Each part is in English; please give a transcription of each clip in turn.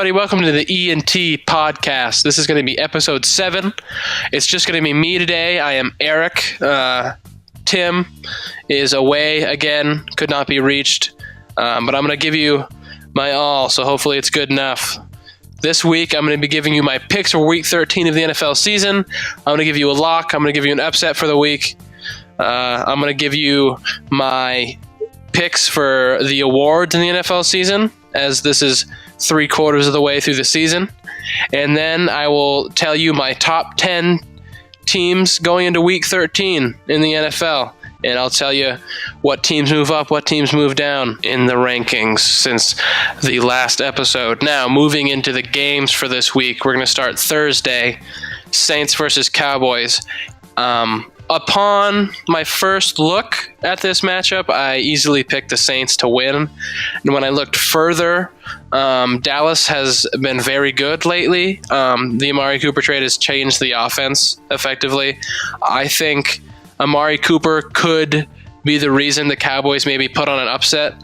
everybody. Welcome to the E&T podcast. This is going to be episode 7. It's just going to be me today. I am Erik. Tim is away again, could not be reached, but I'm going to give you my all, so hopefully it's good enough. This week, I'm going to be giving you my picks for Week 13 of the NFL season. I'm going to give you a lock. I'm going to give you an upset for the week. I'm going to give you my picks for the awards in the NFL season, as this is 3/4 of the way through the season. And then I will tell you my top 10 teams going into Week 13 in the NFL. And I'll tell you what teams move up, what teams move down in the rankings since the last episode. Now, moving into the games for this week, we're going to start Thursday, Saints versus Cowboys. Upon my first look at this matchup, I easily picked the Saints to win. And when I looked further, Dallas has been very good lately. The Amari Cooper trade has changed the offense effectively. I think Amari Cooper could be the reason the Cowboys maybe put on an upset.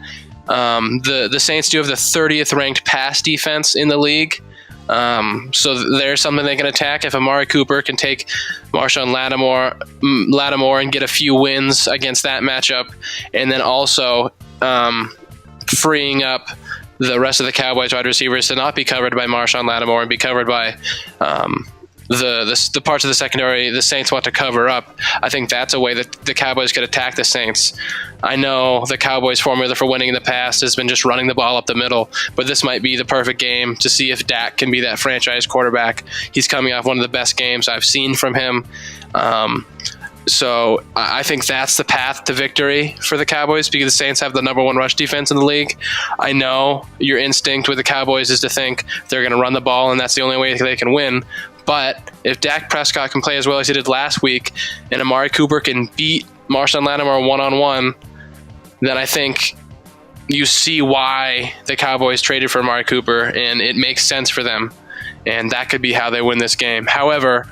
The Saints do have the 30th ranked pass defense in the league. So there's something they can attack. If Amari Cooper can take Marshawn Lattimore and get a few wins against that matchup, and then also freeing up the rest of the Cowboys wide receivers to not be covered by Marshawn Lattimore and be covered by the parts of the secondary the Saints want to cover up, I think that's a way that the Cowboys could attack the Saints. I know the Cowboys' formula for winning in the past has been just running the ball up the middle, but this might be the perfect game to see if Dak can be that franchise quarterback. He's coming off one of the best games I've seen from him. So I think that's the path to victory for the Cowboys, because the Saints have the number 1 rush defense in the league. I know your instinct with the Cowboys is to think they're going to run the ball and that's the only way they can win. But if Dak Prescott can play as well as he did last week and Amari Cooper can beat Marshawn Lattimore one-on-one, then I think you see why the Cowboys traded for Amari Cooper, and it makes sense for them. And that could be how they win this game. However,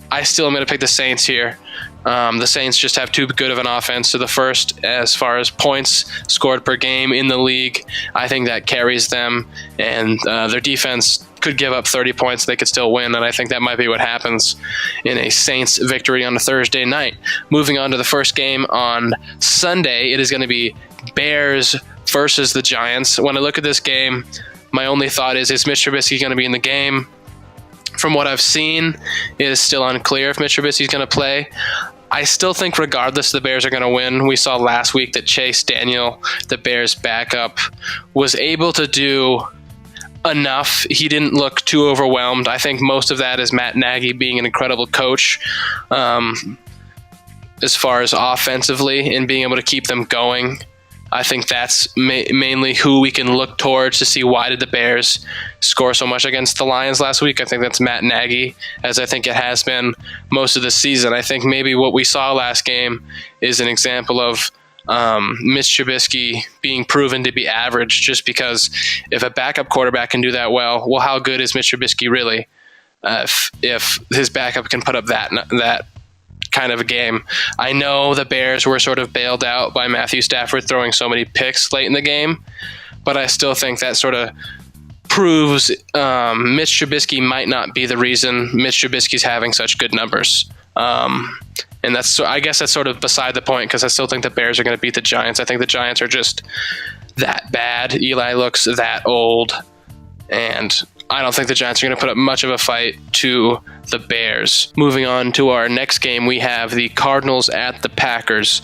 I still am going to pick the Saints here. The Saints just have too good of an offense. So the first, as far as points scored per game in the league, I think that carries them. And their defense could give up 30 points. They could still win. And I think that might be what happens in a Saints victory on a Thursday night. Moving on to the first game on Sunday, it is going to be Bears versus the Giants. When I look at this game, my only thought is Mitch Trubisky going to be in the game? From what I've seen, it is still unclear if Mitch Trubisky is going to play. I still think regardless, the Bears are going to win. We saw last week that Chase Daniel, the Bears' backup, was able to do enough. He didn't look too overwhelmed. I think most of that is Matt Nagy being an incredible coach as far as offensively and being able to keep them going. I think that's mainly who we can look towards to see why did the Bears score so much against the Lions last week. I think that's Matt Nagy, as I think it has been most of the season. I think maybe what we saw last game is an example of Mitch Trubisky being proven to be average, just because if a backup quarterback can do that well, how good is Mitch Trubisky really? If his backup can put up that kind of a game. I know the Bears were sort of bailed out by Matthew Stafford throwing so many picks late in the game, but I still think that sort of proves Mitch Trubisky might not be the reason Mitch Trubisky's having such good numbers. And I guess that's sort of beside the point, because I still think the Bears are going to beat the Giants. I think the Giants are just that bad. Eli looks that old, and I don't think the Giants are going to put up much of a fight to the Bears. Moving on to our next game, we have the Cardinals at the Packers.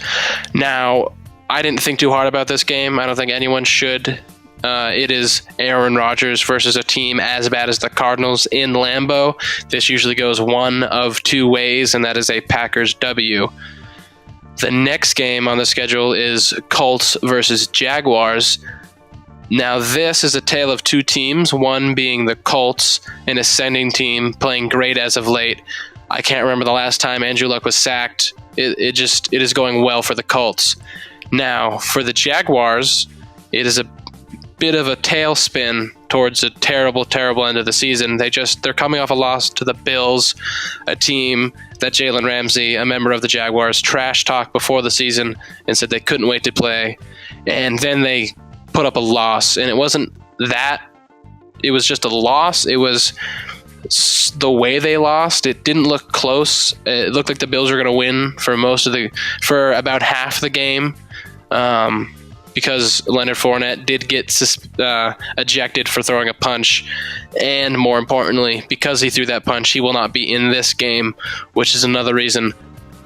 Now, I didn't think too hard about this game. I don't think anyone should. It is Aaron Rodgers versus a team as bad as the Cardinals in Lambeau. This usually goes one of two ways, and that is a Packers W. The next game on the schedule is Colts versus Jaguars. Now, this is a tale of two teams, one being the Colts, an ascending team playing great as of late. I can't remember the last time Andrew Luck was sacked. It is going well for the Colts. Now, for the Jaguars, it is a bit of a tailspin towards a terrible, terrible end of the season. They're coming off a loss to the Bills, a team that Jalen Ramsey, a member of the Jaguars, trash talked before the season and said they couldn't wait to play. And then they put up a loss, and it wasn't that it was just a loss. It was the way they lost. It didn't look close. It looked like the Bills were going to win for about half the game, because Leonard Fournette did get ejected for throwing a punch, and more importantly, because he threw that punch, he will not be in this game, which is another reason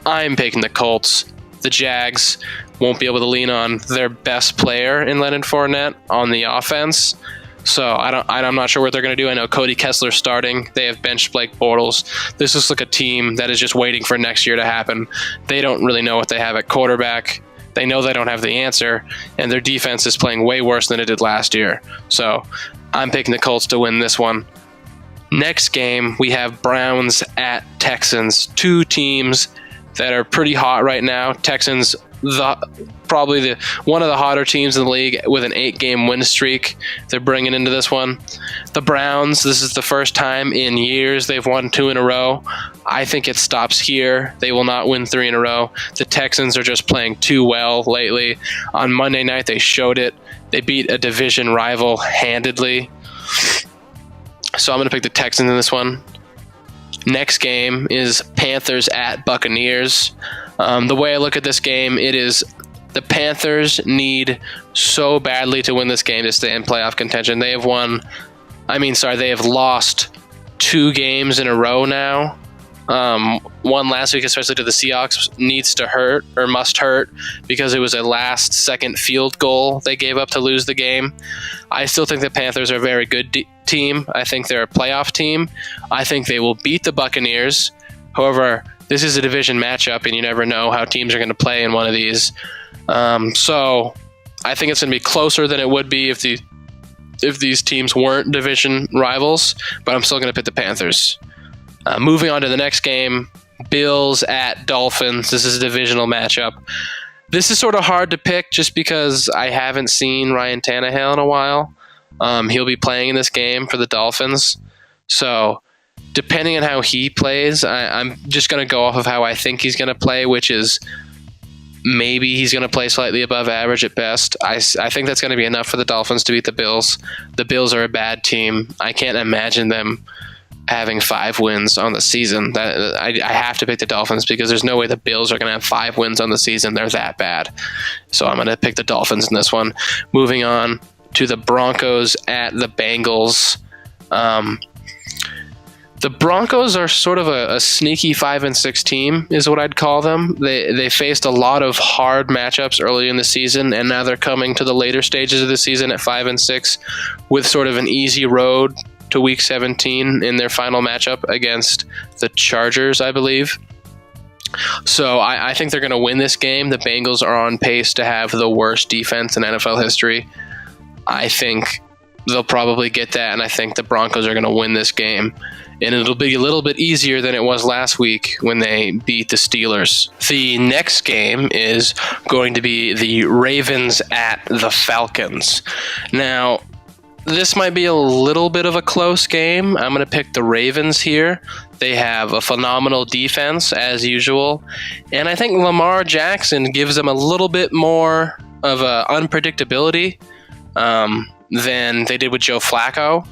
I'm picking the Colts. The Jags won't be able to lean on their best player in Leonard Fournette on the offense. So I'm not sure what they're going to do. I know Cody Kessler's starting. They have benched Blake Bortles. This looks like a team that is just waiting for next year to happen. They don't really know what they have at quarterback. They know they don't have the answer, and their defense is playing way worse than it did last year. So I'm picking the Colts to win this one. Next game, we have Browns at Texans. Two teams that are pretty hot right now. Texans, probably one of the hotter teams in the league with an 8-game win streak. They're bringing into this one. The Browns, this is the first time in years they've won 2 in a row. I think it stops here. They will not win 3 in a row. The Texans are just playing too well lately. On Monday night, they showed it. They beat a division rival handedly. So I'm going to pick the Texans in this one. Next game is Panthers at Buccaneers. The way I look at this game, it is the Panthers need so badly to win this game to stay in playoff contention. They have lost 2 games in a row now. One last week, especially to the Seahawks, must hurt because it was a last-second field goal they gave up to lose the game. I still think the Panthers are a very good team. I think they're a playoff team. I think they will beat the Buccaneers. However, this is a division matchup, and you never know how teams are going to play in one of these. So I think it's going to be closer than it would be if these teams weren't division rivals, but I'm still going to pick the Panthers. Moving on to the next game, Bills at Dolphins. This is a divisional matchup. This is sort of hard to pick just because I haven't seen Ryan Tannehill in a while. He'll be playing in this game for the Dolphins. So depending on how he plays, I'm just going to go off of how I think he's going to play, which is maybe he's going to play slightly above average at best. I think that's going to be enough for the Dolphins to beat the Bills. The Bills are a bad team. I can't imagine them having 5 wins on the season. I have to pick the Dolphins because there's no way the Bills are going to have 5 wins on the season. They're that bad. So I'm going to pick the Dolphins in this one. Moving on to the Broncos at the Bengals. The Broncos are sort of a sneaky 5-6 team, is what I'd call them. They faced a lot of hard matchups early in the season, and now they're coming to the later stages of the season at 5-6 with sort of an easy road to Week 17 in their final matchup against the Chargers, I believe. So I think they're going to win this game. The Bengals are on pace to have the worst defense in NFL history. I think they'll probably get that, and I think the Broncos are going to win this game. And it'll be a little bit easier than it was last week when they beat the Steelers. The next game is going to be the Ravens at the Falcons. Now, this might be a little bit of a close game. I'm going to pick the Ravens here. They have a phenomenal defense, as usual. And I think Lamar Jackson gives them a little bit more of unpredictability than they did with Joe Flacco,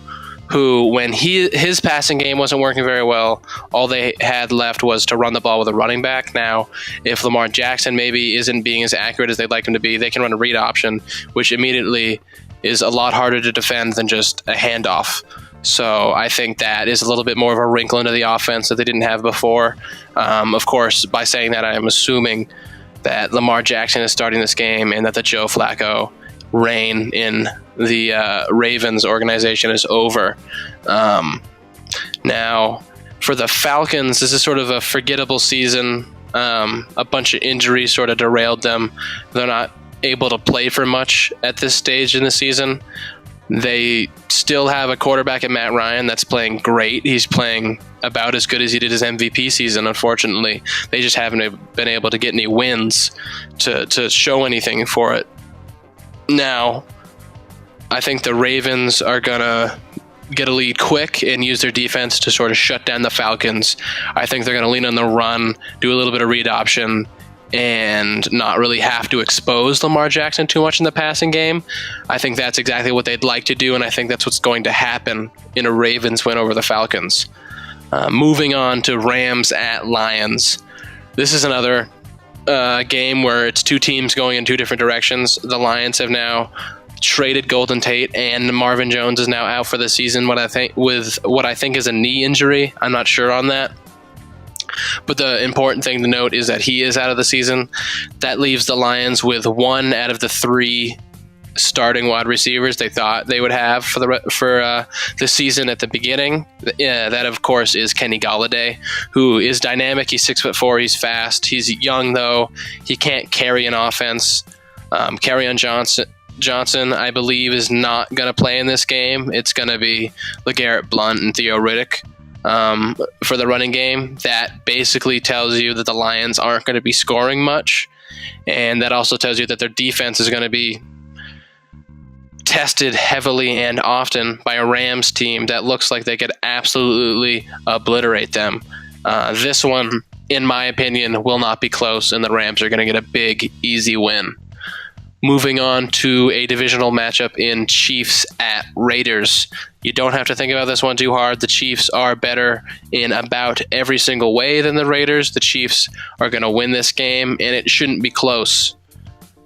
who, when his passing game wasn't working very well, all they had left was to run the ball with a running back. Now, if Lamar Jackson maybe isn't being as accurate as they'd like him to be, they can run a read option, which immediately is a lot harder to defend than just a handoff. So I think that is a little bit more of a wrinkle into the offense that they didn't have before. Of course, by saying that, I am assuming that Lamar Jackson is starting this game and that the Joe Flacco reign in the Ravens organization is over. Now, for the Falcons, this is sort of a forgettable season. A bunch of injuries sort of derailed them. They're not able to play for much at this stage in the season. They still have a quarterback in Matt Ryan that's playing great. He's playing about as good as he did his MVP season, unfortunately. They just haven't been able to get any wins to show anything for it. Now, I think the Ravens are going to get a lead quick and use their defense to sort of shut down the Falcons. I think they're going to lean on the run, do a little bit of read option, and not really have to expose Lamar Jackson too much in the passing game. I think that's exactly what they'd like to do, and I think that's what's going to happen in a Ravens win over the Falcons. Moving on to Rams at Lions. This is another game where it's two teams going in two different directions. The Lions have now traded Golden Tate, and Marvin Jones is now out for the season. What I think is a knee injury. I'm not sure on that. But the important thing to note is that he is out of the season. That leaves the Lions with one out of the three starting wide receivers they thought they would have for the season at the beginning. That, of course, is Kenny Golladay, who is dynamic. He's 6'4". He's fast. He's young, though. He can't carry an offense. Kerryon Johnson, I believe, is not going to play in this game. It's going to be LeGarrette Blount and Theo Riddick for the running game. That basically tells you that the Lions aren't going to be scoring much, and that also tells you that their defense is going to be tested heavily and often by a Rams team that looks like they could absolutely obliterate them. This one, in my opinion, will not be close, and the Rams are going to get a big, easy win. Moving on to a divisional matchup in Chiefs at Raiders. You don't have to think about this one too hard. The Chiefs are better in about every single way than the Raiders. The Chiefs are going to win this game, and it shouldn't be close.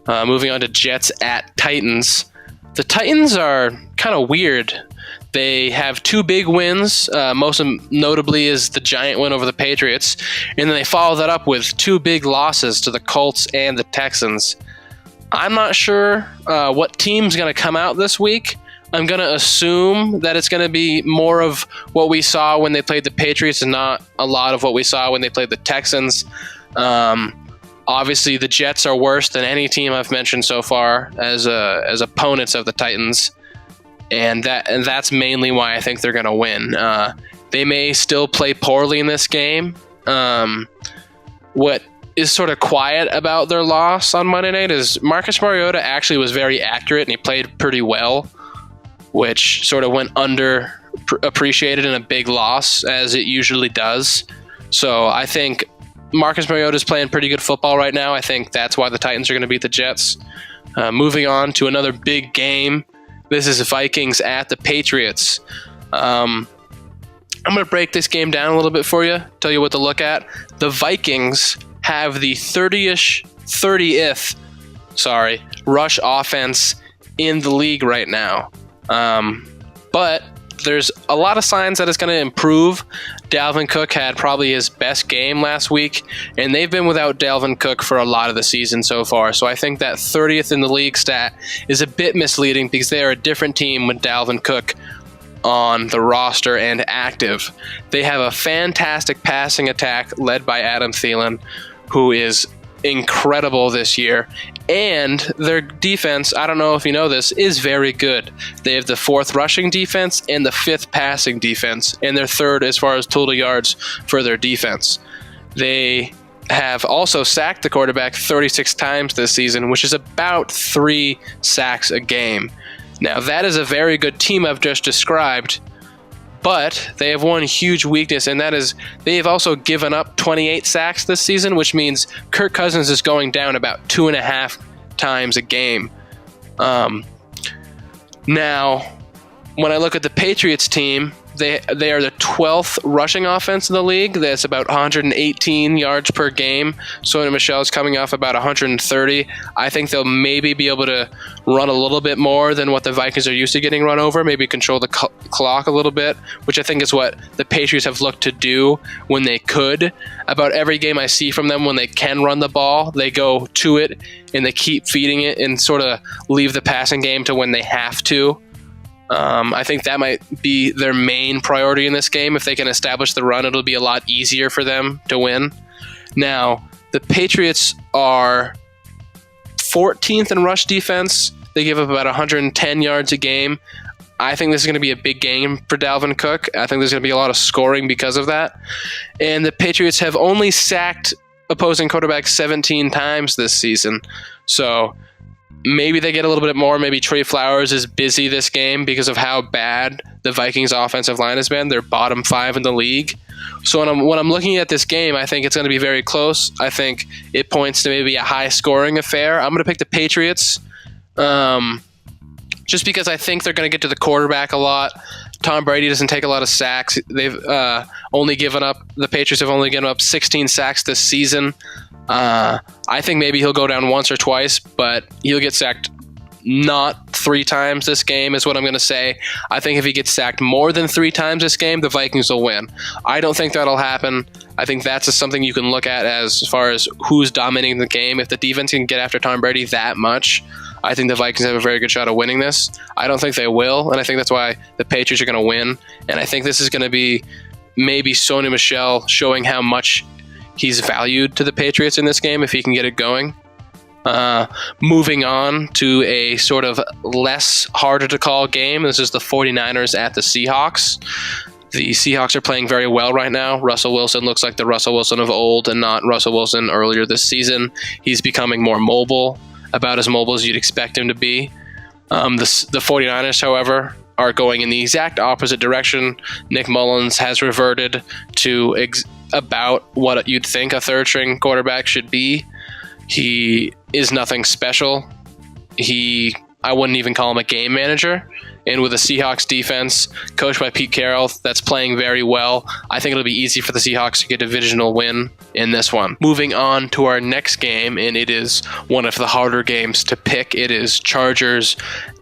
Moving on to Jets at Titans. The Titans are kind of weird. They have two big wins, most notably is the giant win over the Patriots, and then they follow that up with two big losses to the Colts and the Texans. I'm not sure what team's going to come out this week. I'm going to assume that it's going to be more of what we saw when they played the Patriots and not a lot of what we saw when they played the Texans. Obviously, the Jets are worse than any team I've mentioned so far as opponents of the Titans, and that's mainly why I think they're going to win. They may still play poorly in this game. What is sort of quiet about their loss on Monday night is Marcus Mariota actually was very accurate and he played pretty well, which sort of went underappreciated in a big loss, as it usually does. So I think Marcus Mariota is playing pretty good football right now. I think that's why the Titans are going to beat the Jets. Moving on to another big game. This is Vikings at the Patriots. I'm going to break this game down a little bit for you, tell you what to look at. The Vikings have the 30th rush offense in the league right now. But there's a lot of signs that it's going to improve. Dalvin Cook had probably his best game last week, and they've been without Dalvin Cook for a lot of the season so far. So I think that 30th in the league stat is a bit misleading because they are a different team with Dalvin Cook on the roster and active. They have a fantastic passing attack led by Adam Thielen, who is incredible this year, and their defense, I don't know if you know this, is very good. They have the 4th rushing defense and the 5th passing defense, and they're 3rd as far as total yards for their defense. They have also sacked the quarterback 36 times this season, which is about 3 sacks a game. Now, that is a very good team I've just described, but they have one huge weakness, and that is they have also given up 28 sacks this season, which means Kirk Cousins is going down about 2.5 times a game. Now, when I look at the Patriots team, they are the 12th rushing offense in the league. That's about 118 yards per game. Sony Michel is coming off about 130. I think they'll maybe be able to run a little bit more than what the Vikings are used to getting run over, maybe control the clock a little bit, which I think is what the Patriots have looked to do when they could. About every game I see from them, when they can run the ball, they go to it and they keep feeding it and sort of leave the passing game to when they have to. I think that might be their main priority in this game. If they can establish the run, it'll be a lot easier for them to win. Now, the Patriots are 14th in rush defense. They give up about 110 yards a game. I think this is going to be a big game for Dalvin Cook. I think there's going to be a lot of scoring because of that. And the Patriots have only sacked opposing quarterbacks 17 times this season. So maybe they get a little bit more. Maybe Trey Flowers is busy this game because of how bad the Vikings offensive line has been. They're bottom 5 in the league. So when I'm looking at this game, I think it's going to be very close. I think it points to maybe a high-scoring affair. I'm going to pick the Patriots just because I think they're going to get to the quarterback a lot. Tom Brady doesn't take a lot of sacks. The Patriots have only given up 16 sacks this season. I think maybe he'll go down once or twice, but he'll get sacked not 3 times this game is what I'm going to say. I think if he gets sacked more than 3 times this game, the Vikings will win. I don't think that'll happen. I think that's just something you can look at as far as who's dominating the game. If the defense can get after Tom Brady that much, I think the Vikings have a very good shot of winning this. I don't think they will, and I think that's why the Patriots are going to win. And I think this is going to be maybe Sony Michel showing how much he's valued to the Patriots in this game if he can get it going. Moving on to a sort of less harder to call game. This is the 49ers at the Seahawks. The Seahawks are playing very well right now. Russell Wilson looks like the Russell Wilson of old and not Russell Wilson earlier this season. He's becoming more mobile, about as mobile as you'd expect him to be. The 49ers, however, are going in the exact opposite direction. Nick Mullins has reverted to about what you'd think a third-string quarterback should be. He is nothing special. I wouldn't even call him a game manager. And with a Seahawks defense coached by Pete Carroll that's playing very well, I think it'll be easy for the Seahawks to get a divisional win in this one. Moving on to our next game, and it is one of the harder games to pick. It is Chargers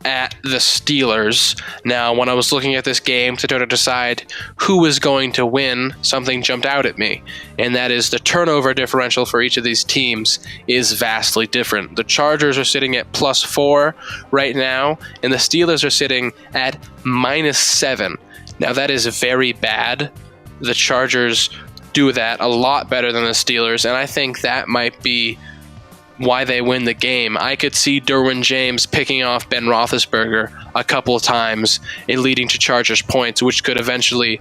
at the Steelers. Now, when I was looking at this game to try to decide who was going to win, something jumped out at me, and that is the turnover differential for each of these teams is vastly different. The Chargers are sitting at +4 right now, and the Steelers are sitting at -7. Now, that is very bad. The Chargers do that a lot better than the Steelers, and I think that might be why they win the game. I could see Derwin James picking off Ben Roethlisberger a couple of times and leading to Chargers points, which could eventually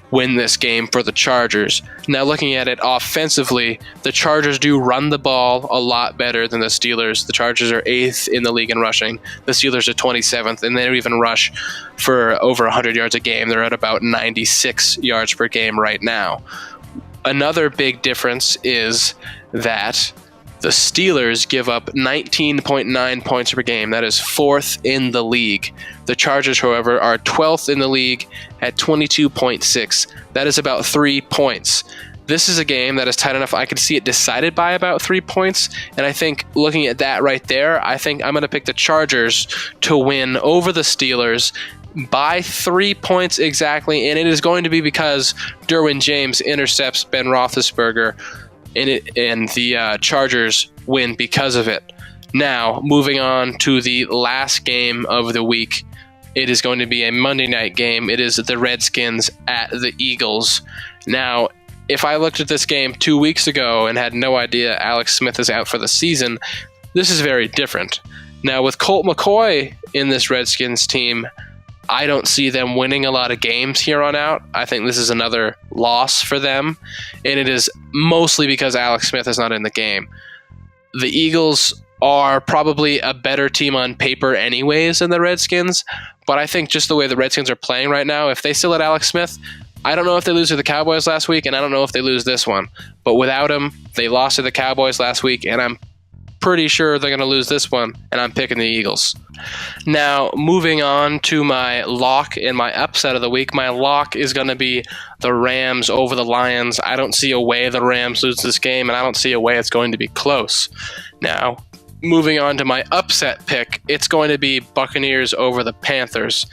win this game for the Chargers. Now, looking at it offensively, the Chargers do run the ball a lot better than the Steelers. The Chargers are 8th in the league in rushing. The Steelers are 27th, and they don't even rush for over 100 yards a game. They're at about 96 yards per game right now. Another big difference is that the Steelers give up 19.9 points per game. That is 4th in the league. The Chargers, however, are 12th in the league at 22.6. That is about 3 points. This is a game that is tight enough. I could see it decided by about 3 points. And I think looking at that right there, I think I'm going to pick the Chargers to win over the Steelers by 3 points exactly. And it is going to be because Derwin James intercepts Ben Roethlisberger, and the Chargers win because of it. Now, moving on to the last game of the week. It is going to be a Monday night game. It is the Redskins at the Eagles. Now, if I looked at this game 2 weeks ago and had no idea Alex Smith is out for the season, this is very different. Now, with Colt McCoy in this Redskins team, I don't see them winning a lot of games here on out. I think this is another loss for them, and it is mostly because Alex Smith is not in the game. The Eagles are probably a better team on paper anyways than the Redskins, but I think just the way the Redskins are playing right now, if they still had Alex Smith, I don't know if they lose to the Cowboys last week, and I don't know if they lose this one. But without him, they lost to the Cowboys last week, and I'm pretty sure they're going to lose this one, and I'm picking the Eagles. Now, moving on to my lock and my upset of the week. My lock is going to be the Rams over the Lions. I don't see a way the Rams lose this game, and I don't see a way it's going to be close. Now, moving on to my upset pick, it's going to be Buccaneers over the Panthers.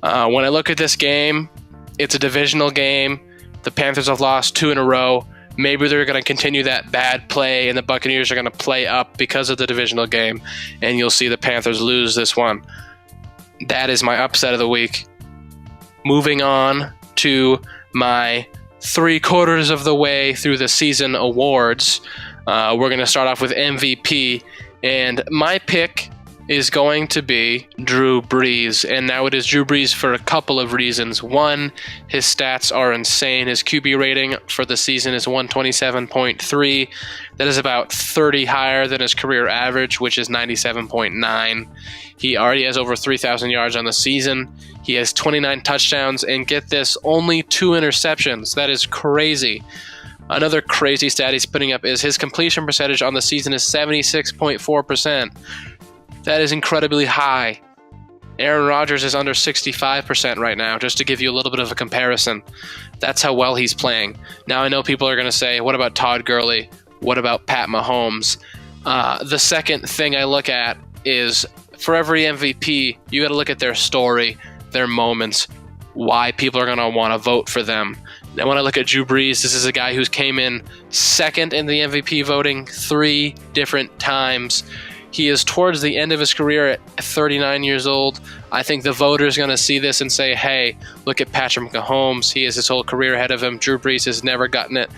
When I look at this game, it's a divisional game. The Panthers have lost 2 in a row. Maybe they're going to continue that bad play, and the Buccaneers are going to play up because of the divisional game, and you'll see the Panthers lose this one. That is my upset of the week. Moving on to my 3/4 of the way through the season awards. We're going to start off with MVP, and my pick is going to be Drew Brees. And now it is Drew Brees for a couple of reasons. One, his stats are insane. His QB rating for the season is 127.3. That is about 30 higher than his career average, which is 97.9. He already has over 3,000 yards on the season. He has 29 touchdowns, and get this, only 2 interceptions. That is crazy. Another crazy stat he's putting up is his completion percentage on the season is 76.4%. That is incredibly high. Aaron Rodgers is under 65% right now, just to give you a little bit of a comparison. That's how well he's playing. Now, I know people are going to say, what about Todd Gurley? What about Pat Mahomes? The second thing I look at is, for every MVP, you got to look at their story, their moments, why people are going to want to vote for them. Now, when I look at Drew Brees, this is a guy who's came in second in the MVP voting 3 different times. He is towards the end of his career at 39 years old. I think the voters are going to see this and say, hey, look at Patrick Mahomes. He has his whole career ahead of him. Drew Brees has never gotten it.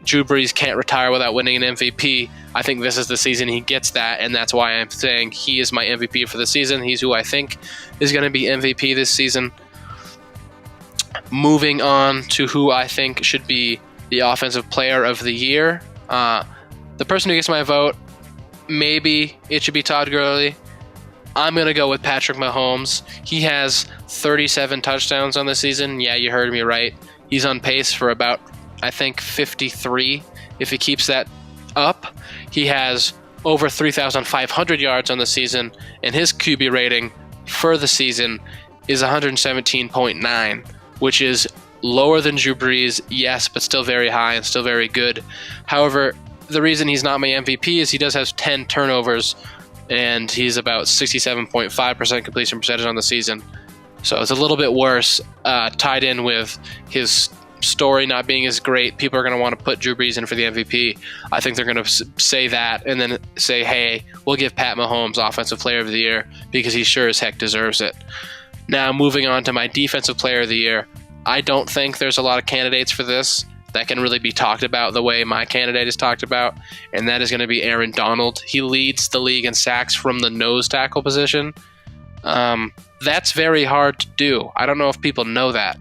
Drew Brees can't retire without winning an MVP. I think this is the season he gets that, and that's why I'm saying he is my MVP for the season. He's who I think is going to be MVP this season. Moving on to who I think should be the Offensive Player of the Year. The person who gets my vote, maybe it should be Todd Gurley. I'm going to go with Patrick Mahomes. He has 37 touchdowns on the season. Yeah, you heard me right. He's on pace for about, I think, 53 if he keeps that up. He has over 3,500 yards on the season, and his QB rating for the season is 117.9, which is lower than Drew Brees, yes, but still very high and still very good. However, the reason he's not my MVP is he does have 10 turnovers, and he's about 67.5% completion percentage on the season. So it's a little bit worse, tied in with his story not being as great. People are going to want to put Drew Brees in for the MVP. I think they're going to say that and then say, hey, we'll give Pat Mahomes Offensive Player of the Year because he sure as heck deserves it. Now, moving on to my Defensive Player of the Year, I don't think there's a lot of candidates for this that can really be talked about the way my candidate is talked about, and that is going to be Aaron Donald. He leads the league in sacks from the nose tackle position. That's very hard to do. I don't know if people know that.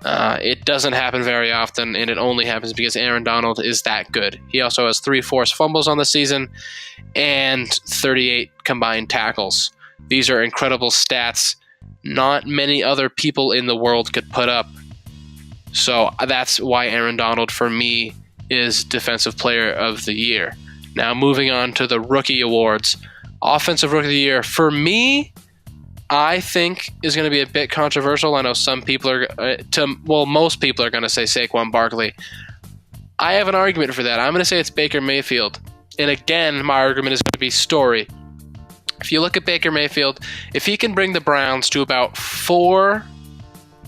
It doesn't happen very often, and it only happens because Aaron Donald is that good. He also has 3 forced fumbles on the season and 38 combined tackles. These are incredible stats not many other people in the world could put up. So that's why Aaron Donald, for me, is Defensive Player of the Year. Now, moving on to the Rookie Awards. Offensive Rookie of the Year, for me, I think is going to be a bit controversial. I know some people are, most people are going to say Saquon Barkley. I have an argument for that. I'm going to say it's Baker Mayfield. And again, my argument is going to be story. If you look at Baker Mayfield, if he can bring the Browns to about 4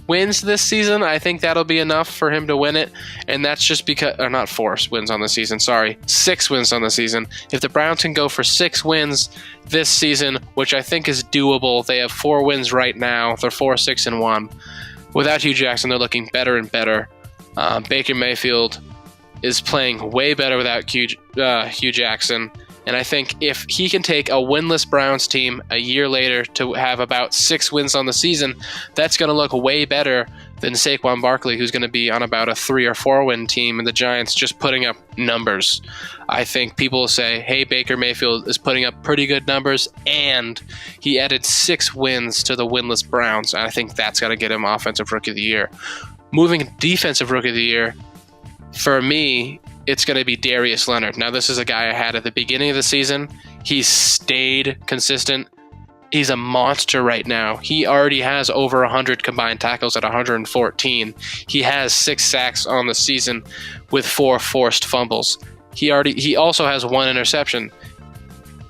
wins this season, I think that'll be enough for him to win it. And that's just because, or not 4 wins on the season, 6 wins on the season. If the Browns can go for 6 wins this season, which I think is doable, they have 4 wins right now. They're 4-6-1. Without Hugh Jackson, they're looking better and better. Baker Mayfield is playing way better without Hugh Jackson. And I think if he can take a winless Browns team a year later to have about 6 wins on the season, that's going to look way better than Saquon Barkley, who's going to be on about a 3 or 4 win team, and the Giants just putting up numbers. I think people will say, hey, Baker Mayfield is putting up pretty good numbers, and he added 6 wins to the winless Browns. And I think that's going to get him Offensive Rookie of the Year. Moving to Defensive Rookie of the Year, for me, it's going to be Darius Leonard. Now, this is a guy I had at the beginning of the season. He's stayed consistent. He's a monster right now. He already has over 100 combined tackles at 114. He has 6 sacks on the season with 4 forced fumbles. He also has 1 interception.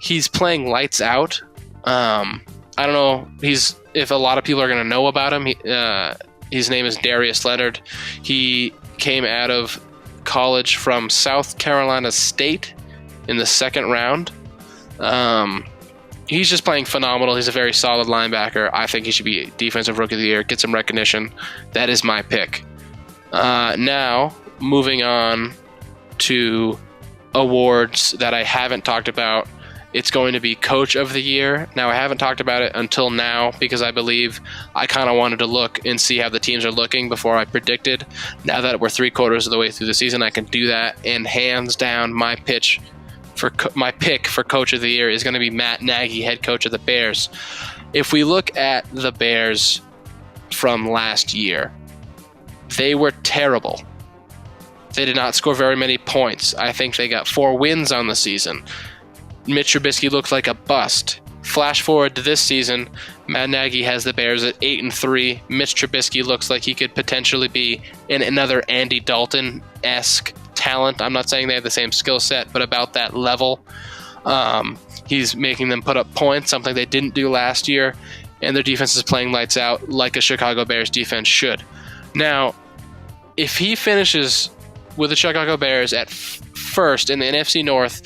He's playing lights out. I don't know if a lot of people are going to know about him. His name is Darius Leonard. He came out of college from South Carolina State in the 2nd round. He's just playing phenomenal. He's a very solid linebacker. I think he should be Defensive Rookie of the Year. Get some recognition. That is my pick. Now, moving on to awards that I haven't talked about it's going to be Coach of the Year. Now, I haven't talked about it until now because I believe I kind of wanted to look and see how the teams are looking before I predicted. Now that we're 3/4 of the way through the season, I can do that. And hands down, my pick for Coach of the Year is going to be Matt Nagy, head coach of the Bears. If we look at the Bears from last year, they were terrible. They did not score very many points. I think they got 4 wins on the season. Mitch Trubisky looked like a bust. Flash forward to this season, Matt Nagy has the Bears at 8-3. Mitch Trubisky looks like he could potentially be in another Andy Dalton-esque talent. I'm not saying they have the same skill set, but about that level. He's making them put up points, something they didn't do last year, and their defense is playing lights out like a Chicago Bears defense should. Now, if he finishes with the Chicago Bears at first in the NFC North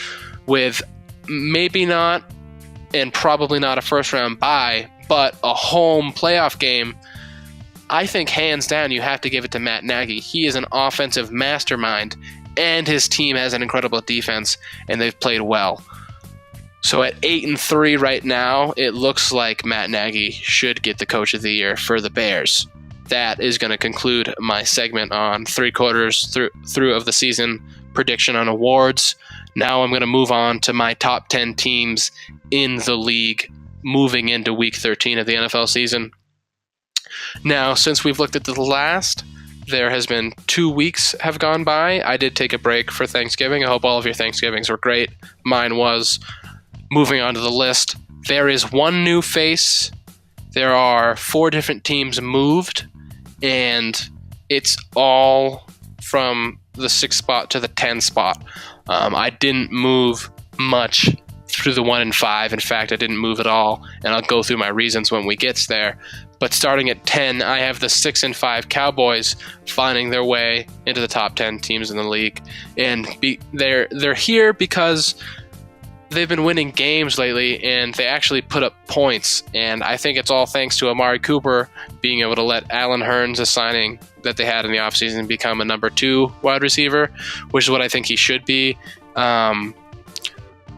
with maybe not and probably not a first-round bye, but a home playoff game, I think hands down you have to give it to Matt Nagy. He is an offensive mastermind, and his team has an incredible defense, and they've played well. So at 8-3 right now, it looks like Matt Nagy should get the Coach of the Year for the Bears. That is going to conclude my segment on 3/4 through of the season prediction on awards. Now I'm going to move on to my top 10 teams in the league moving into week 13 of the NFL season. Now, since we've looked at the last, there has been 2 weeks have gone by. I did take a break for Thanksgiving. I hope all of your Thanksgivings were great. Mine was. Moving on to the list, there is 1 new face. There are 4 different teams moved, and it's all from the 6th spot to the 10th spot. I didn't move much through the 1 and 5. In fact, I didn't move at all, and I'll go through my reasons when we get there. But starting at 10, I have the 6 and 5 Cowboys finding their way into the top 10 teams in the league, and they're here because they've been winning games lately, and they actually put up points. And I think it's all thanks to Amari Cooper being able to let Allen Hurns, a signing that they had in the offseason, become a number 2 wide receiver, which is what I think he should be.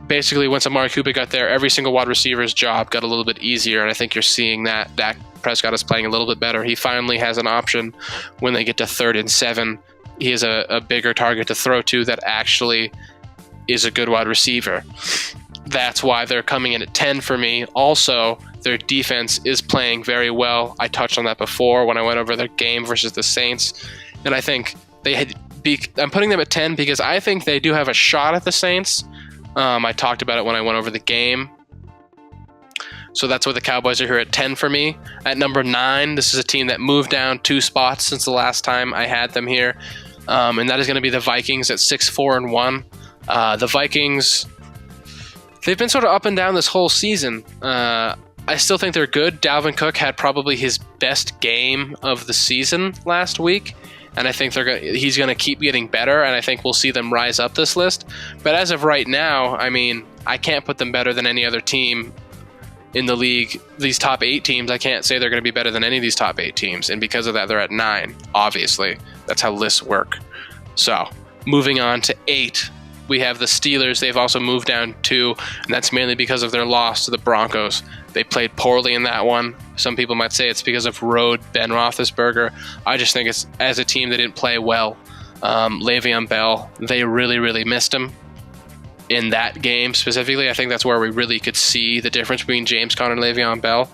Basically, once Amari Cooper got there, every single wide receiver's job got a little bit easier, and I think you're seeing that. Dak Prescott is playing a little bit better. He finally has an option when they get to 3rd and 7. He has a bigger target to throw to that actually is a good wide receiver. That's why they're coming in at 10 for me. Also, their defense is playing very well. I touched on that before when I went over their game versus the Saints. And I think I'm putting them at 10 because I think they do have a shot at the Saints. I talked about it when I went over the game. So that's why the Cowboys are here at 10 for me. At number 9, this is a team that moved down 2 spots since the last time I had them here. And that is going to be the Vikings at 6-4-1. The Vikings, they've been sort of up and down this whole season. I still think they're good. Dalvin Cook had probably his best game of the season last week, and I think he's going to keep getting better, and I think we'll see them rise up this list. But as of right now, I mean, I can't put them better than any other team in the league. These top 8 teams, I can't say they're going to be better than any of these top 8 teams, and because of that, they're at 9, obviously. That's how lists work. So, moving on to 8. We have the Steelers. They've also moved down 2, and that's mainly because of their loss to the Broncos. They played poorly in that one. Some people might say it's because of road Ben Roethlisberger. I just think it's as a team they didn't play well. Le'Veon Bell, they really, really missed him in that game specifically. I think that's where we really could see the difference between James Conner and Le'Veon Bell.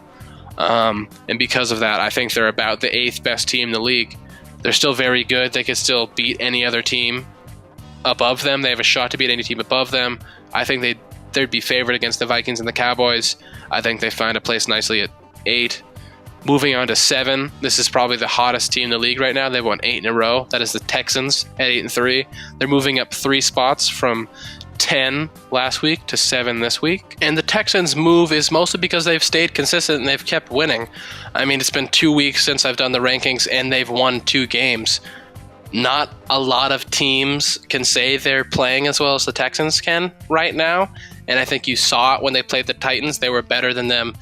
And because of that, I think they're about the 8th best team in the league. They're still very good. They could still beat any other team above them. They have a shot to beat any team above them. I think they'd be favored against the Vikings and the Cowboys. I think they find a place nicely at 8. Moving on to 7, this is probably the hottest team in the league right now. They've won 8 in a row. That is the Texans at 8-3. They're moving up 3 spots from 10 last week to 7 this week. And the Texans' move is mostly because they've stayed consistent and they've kept winning. I mean, it's been 2 weeks since I've done the rankings, and they've won 2 games. Not a lot of teams can say they're playing as well as the Texans can right now. And I think you saw it when they played the Titans. They were better than them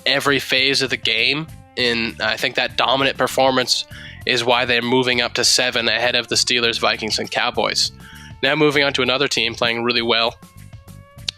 every phase of the game. And I think that dominant performance is why they're moving up to 7 ahead of the Steelers, Vikings, and Cowboys. Now moving on to another team playing really well.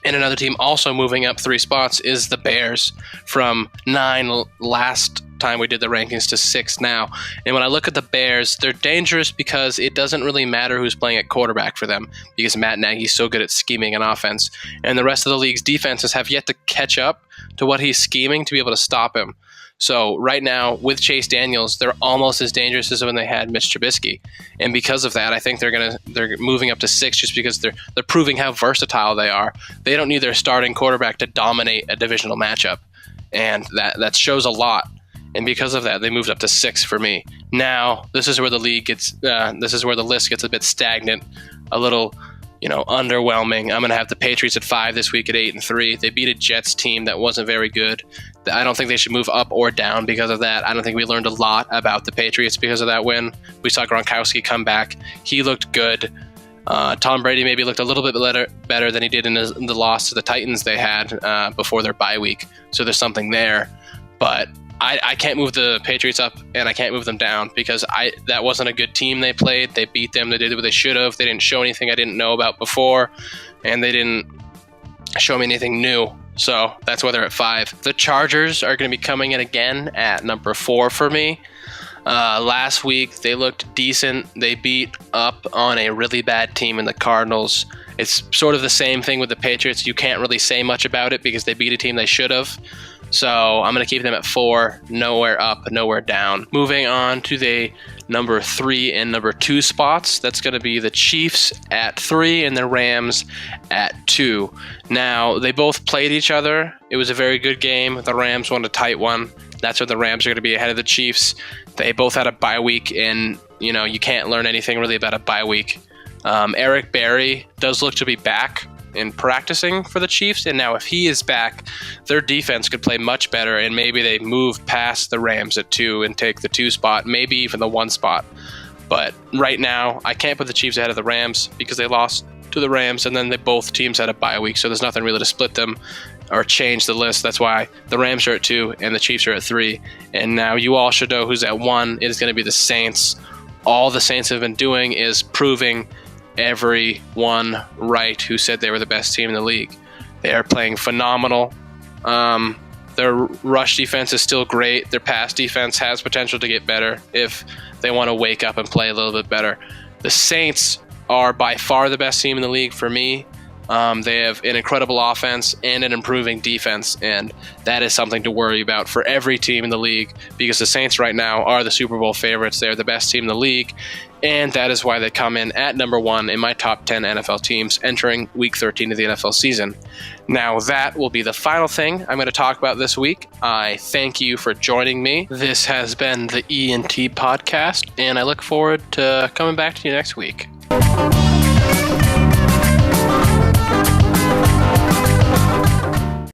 And another team also moving up 3 spots is the Bears, from 9 last time we did the rankings to 6 now. And when I look at the Bears, they're dangerous because it doesn't really matter who's playing at quarterback for them, because Matt Nagy's so good at scheming an offense. And the rest of the league's defenses have yet to catch up to what he's scheming to be able to stop him. So right now, with Chase Daniels, they're almost as dangerous as when they had Mitch Trubisky. And because of that, I think they're moving up to 6 just because they're proving how versatile they are. They don't need their starting quarterback to dominate a divisional matchup. And that shows a lot. And because of that, they moved up to 6 for me. Now, this is where the list gets a bit stagnant, a little, underwhelming. I'm going to have the Patriots at 5 this week at 8-3. They beat a Jets team that wasn't very good. I don't think they should move up or down because of that. I don't think we learned a lot about the Patriots because of that win. We saw Gronkowski come back. He looked good. Tom Brady maybe looked a little bit better than he did in the loss to the Titans they had before their bye week. So there's something there. But I can't move the Patriots up and I can't move them down because that wasn't a good team they played. They beat them. They did what they should have. They didn't show anything I didn't know about before, and they didn't show me anything new. So that's why they're at 5. The Chargers are going to be coming in again at number 4 for me. Last week, they looked decent. They beat up on a really bad team in the Cardinals. It's sort of the same thing with the Patriots. You can't really say much about it because they beat a team they should have. So I'm going to keep them at 4, nowhere up, nowhere down. Moving on to the number 3 and number 2 spots. That's going to be the Chiefs at 3 and the Rams at 2. Now, they both played each other. It was a very good game. The Rams won a tight one. That's where the Rams are going to be ahead of the Chiefs. They both had a bye week, and you can't learn anything really about a bye week. Eric Berry does look to be back in practicing for the Chiefs, and now if he is back, their defense could play much better, and maybe they move past the Rams at 2 and take the 2 spot, maybe even the 1 spot. But right now, I can't put the Chiefs ahead of the Rams because they lost to the Rams, and then both teams had a bye week, so there's nothing really to split them or change the list. That's why the Rams are at 2 and the Chiefs are at 3. And now you all should know who's at 1. It is going to be the Saints. All the Saints have been doing is proving everyone right who said they were the best team in the league. They are playing phenomenal. Their rush defense is still great. Their pass defense has potential to get better if they want to wake up and play a little bit better. The Saints are by far the best team in the league for me. They have an incredible offense and an improving defense, and that is something to worry about for every team in the league because the Saints right now are the Super Bowl favorites. They're the best team in the league, and that is why they come in at number 1 in my top 10 NFL teams entering Week 13 of the NFL season. Now, that will be the final thing I'm going to talk about this week. I thank you for joining me. This has been the E&T Podcast, and I look forward to coming back to you next week.